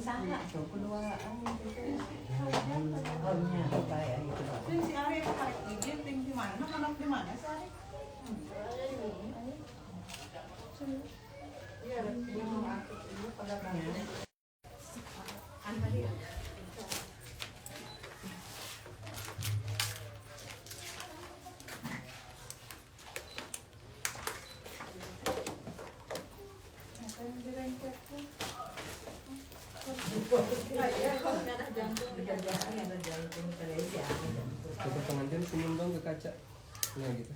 Sana tuh keluar ohnya kayak itu. Si Ari tarik izin ting di mana? Anak di mana sih Ari? Iya, dia mau aku ini pada bangun. Anda dia. Coba tangan Jan senyum dong ke kaca. Nah gitu.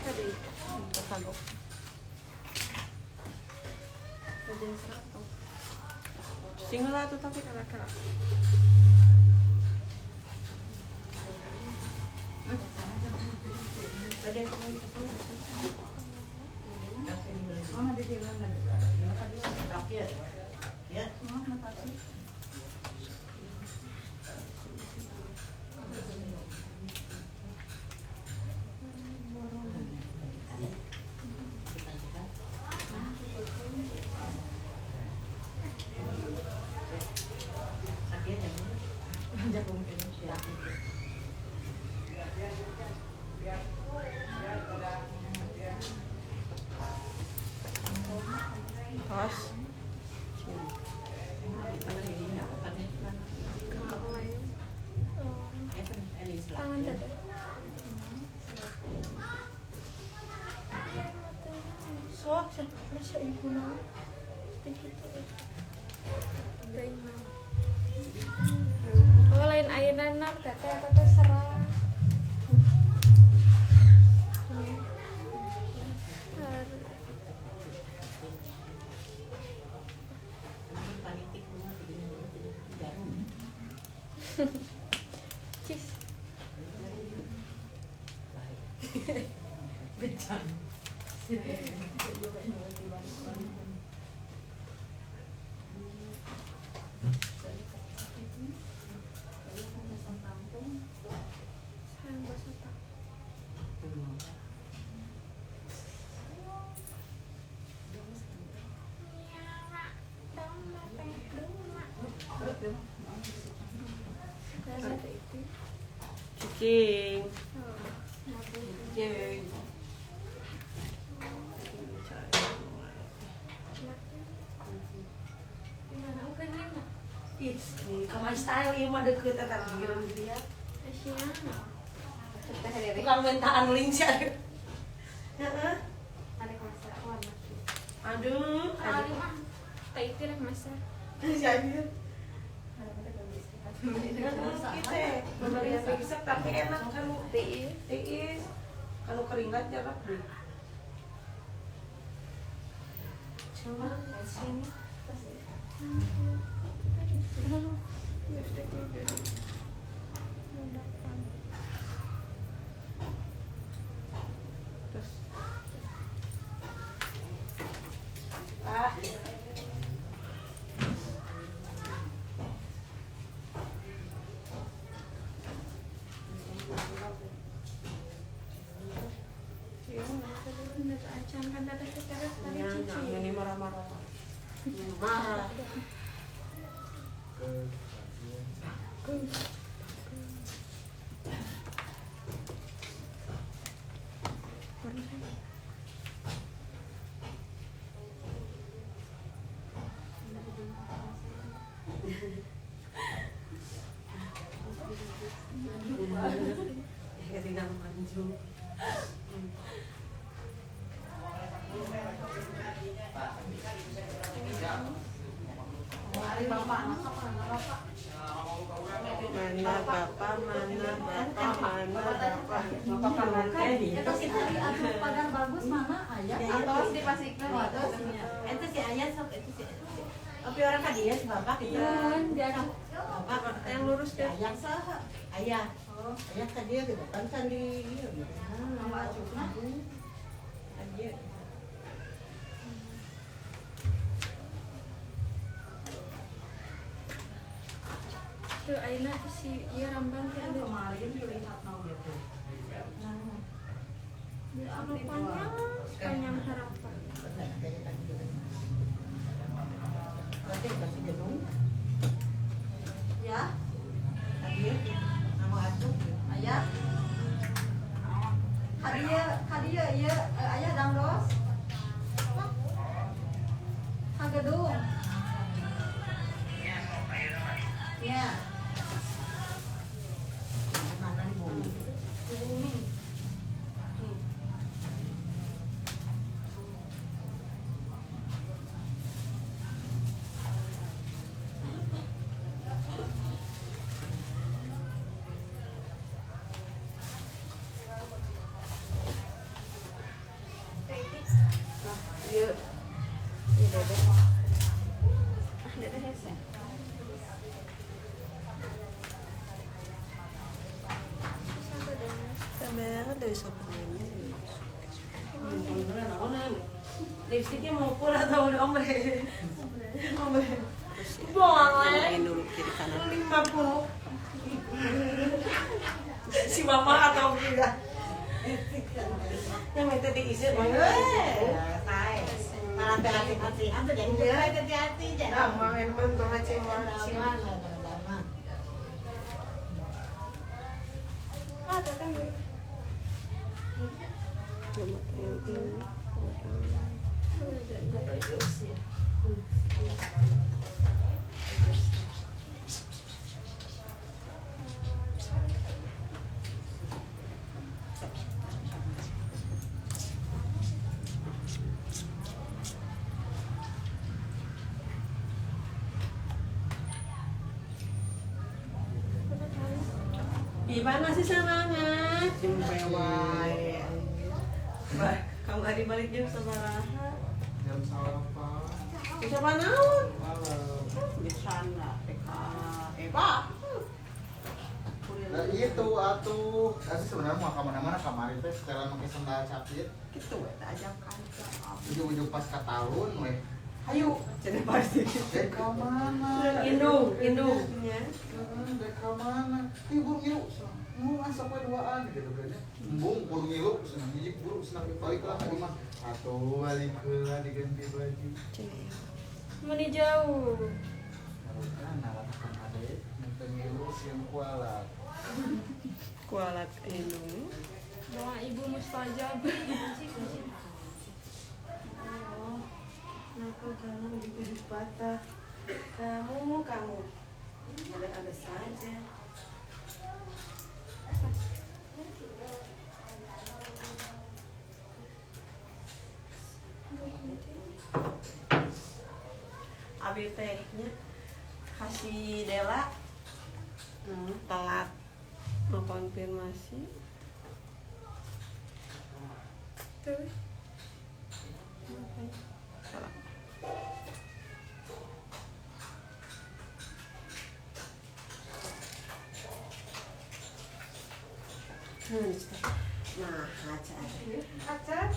Tadi kagok. Jadi serat tuh. Single tuh tapi kira-kira. Pas. Tangan jatuh. Sok, rasa ibu nak. Oh lain ayunan nak, teteh serang. Cis. Becang. Sayang bahasa tak. Cicing. Cicing. Kamar style ieu mah deukeut eta gieu dia. Asyik. Tukang mentaan link sia. Heeh. Ada masak warna. Aduh, Kali mah tak itu lah masak. si Adil. Kita pemberian resep tapi enak kan tiis. Kalau keringat jarak deh. Coba sini. Terus ini marah-marah. Marah. Ketinggalan manjung. Mana bapak, mana bapak. Itu si hari aku padang bagus mana ayah? Atos dipasikeun atos. Itu si ayah sok itu si. Tapi orang ka dia si bapak gitu. Dia Bapak yang lurus deh. ayah saha? Ayah. Oh, ayah ka dia gitu kan di ieu. Nama acukna. Aja. Tuh ayeuna si ieu rambang teh ada. Kemarin lihat mau gitu. Ya anu panjang harapan. Berarti kasih gedung. Ya. Hadiah nama acuk. Ayah. Hadiah ieu ayah dangdos. Hagedung. Ya. Mana di bumi? Di bumi. ada sebenarnya. Lipstiknya mau pula atau udah ombre? Ombre. Boleh. Boleh. Dulu kiri kanan. 50. Si mama atau tidak? Yang minta diisi mana? Malah hati-hati, ada yang hati-hati aja. Nah, main bentuk macam ada kan? Cuma yang ini. Gimana sih semangat? Jumpai wae. Bah, kamu hari balik jam sabaraha? Jam salapan Bisa naon? malam. Di sana Pak. Nah itu atuh, tapi sebenarnya mau kemana-mana kemarin teh setelah pakai sandal capit, Gitu we ajak kanca. ujung-ujung pas ke tahun weh. Ayo, jadi pasti. Dek ka mana? Indung. Ya. Dek ka mana? Ih burung ngilu, mau masak we duaan gitu kan. Embung burung ngilu, senang hiji burung senang balik lah ke rumah. Atuh balik heula diganti baju. Meni jauh. Kan narakan ade, nonton ngilu siang kualat. Kualat Indung. Doa ibu mustajab. Kenapa kamu di ujung patah? Kamu. Ada saja. Abi tehnya kasih Dela Telat mengkonfirmasi. terus. Nah, aja. Acar.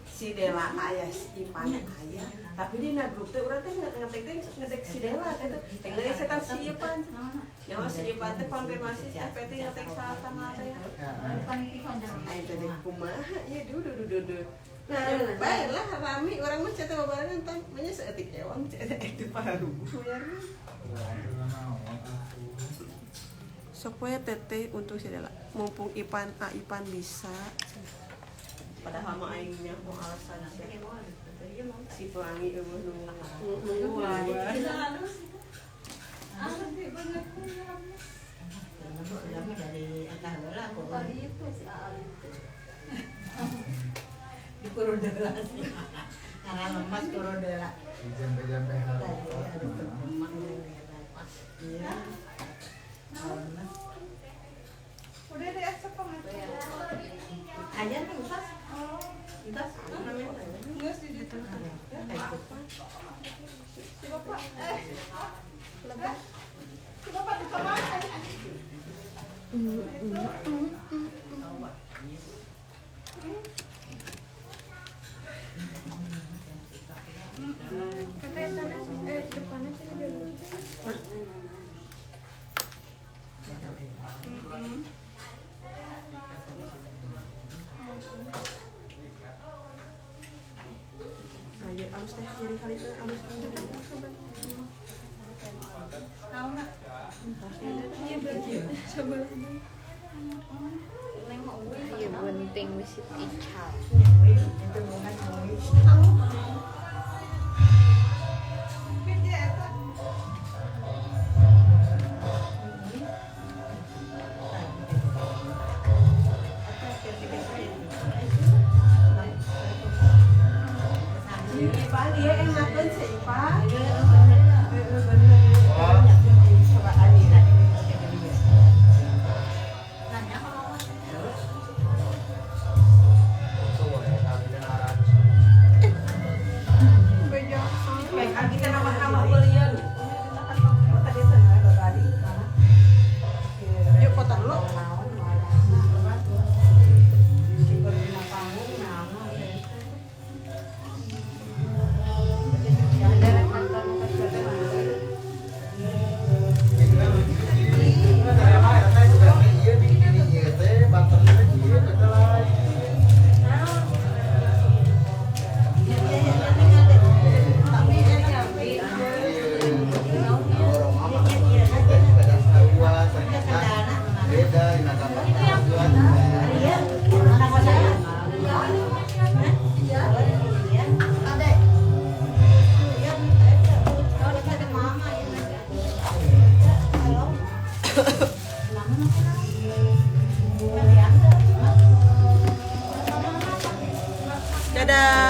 Si Dela ayah, si Ipan ayah. Tapi di grup teh urang teh ngetek si Dela teh. Tengah setan si Ipan. Nyawa si Ipan teh konfirmasi si FPT ngetek salah sama teh. Ayo teh kumaha ya dudu. Nah, baiklah rame orang mah cetak babarengan teh nya seetik ewang cetak itu para rubuh ya. Sok we teteh untuk si Dela. Mumpung Ipan bisa. Padahal mah aingnya mau alasan si pelangi eueuh nunggu wae. Dari entah bola kok. Itu si Aal itu. Di Korodela sih. Karena lemas Korodela. Jampe-jampe harus. Iya. Udah deh, asap pengen. Aja nih usas. Usas namanya. Enggak sih gitu. Si Bapak. Si Bapak di kamar. Katanya sana depannya sini dulu. Ayo alus teh jadi kali itu alus. Tahu nak? Iya berarti. Coba. Iya bunting mesin ical. Itu bukan Ipan dia enakan si Ipan. Kita nambah belian. Yuk foto dulu. Dadah.